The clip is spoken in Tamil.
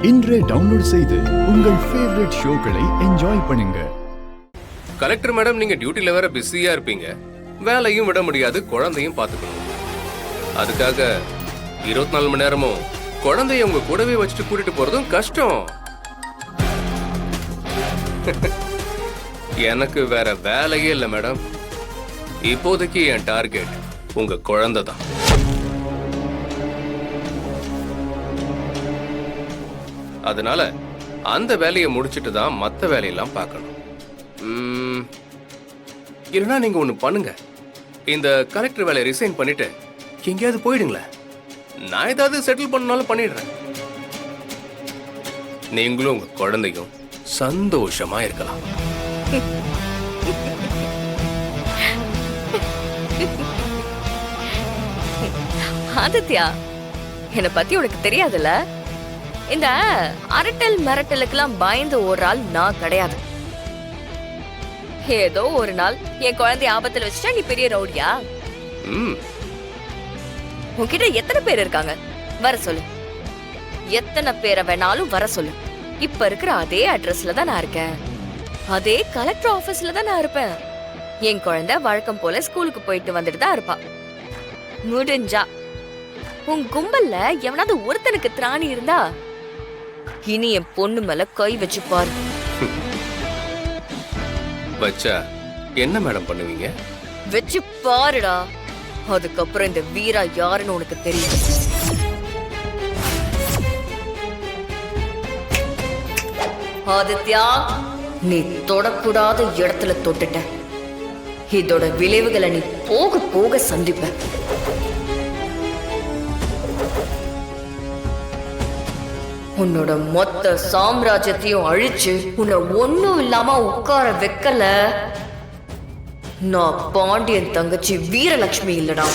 இன்றே டவுன்லோட் செய்து உங்கள் ஃபேவரட் ஷோக்களை என்ஜாய் பண்ணுங்க. கலெக்டர் மேடம், நீங்க டியூட்டில வேற பிஸியா இருப்பீங்க. வேலையும் விட முடியாது, குழந்தையும் பாத்துக்கணும். அதுக்காக 24 மணி நேரமும் குழந்தைய உங்க கூடவே வச்சுட்டு கூட்டிட்டு போறதும் கஷ்டம். எனக்கு வேற வேலையே இல்ல மேடம். இப்போதைக்கு என் டார்கெட் உங்க குழந்தை தான். அதனால அந்த வேலையை முடிச்சிட்டு தான் மத்த வேலையெல்லாம் பார்க்கணும். இல்லைன்னா நீங்க ஒண்ணு பண்ணுங்க, இந்த கலெக்டர் வேலையை ரிசைன் பண்ணிட்டு எங்கேயாவது போயிடுங்களேன். நான் ஏதாவது செட்டில் பண்ணாலும் பண்ணிடுறேன். நீங்களும் உங்க குழந்தையும் சந்தோஷமா இருக்கலாம். ஆதித்யா, என்னை பத்தி உனக்கு தெரியாதுல்ல? இந்த அரட்டல் மிரட்டலுக்கெல்லாம் பயந்து ஓடுறாள் நான் கிடையாது. ஏதோ ஒரு நாள் என் குழந்தைய ஆபத்துல வச்சுட்டா நீ பெரிய ரவுடியா? உன்கிட்ட எத்தனை பேர் இருக்காங்க? வர சொல்லு. எத்தனை பேரை வேணாலும் வர சொல்லு. இப்ப இருக்கிற அதே அட்ரஸ்ல தான் நான் இருக்கேன். அதே கலெக்டர் ஆபீஸ்ல தான் நான் இருப்பேன். என் குழந்தை வழக்கம் போல ஸ்கூலுக்கு போயிட்டு வந்துட்டு தான் இருப்பா. முடிஞ்சா உன் கும்பல்ல எவனாவது ஒருத்தனுக்கு திராணி இருந்தா இனி என் பொண்ணு மேல கை வச்சு பாரு. வச்சா என்ன மேடம் பண்ணுவீங்க? வச்சு பாருடா. அதுக்கப்புறம் இந்த வீரா யாருன்னு உனக்கு தெரியும். ஆதித்யா, நீ தொடக்கூடாத இடத்துல தொட்டுட்ட. இதோட விளைவுகளை நீ போக போக சந்திப்ப. உன்னோட மொத்த சாம்ராஜ்யத்தையும் அழிச்சு உன்னை ஒண்ணும் இல்லாம உட்கார வைக்கல நான் பாண்டியன் தங்கச்சி வீரலட்சுமி இல்லடா.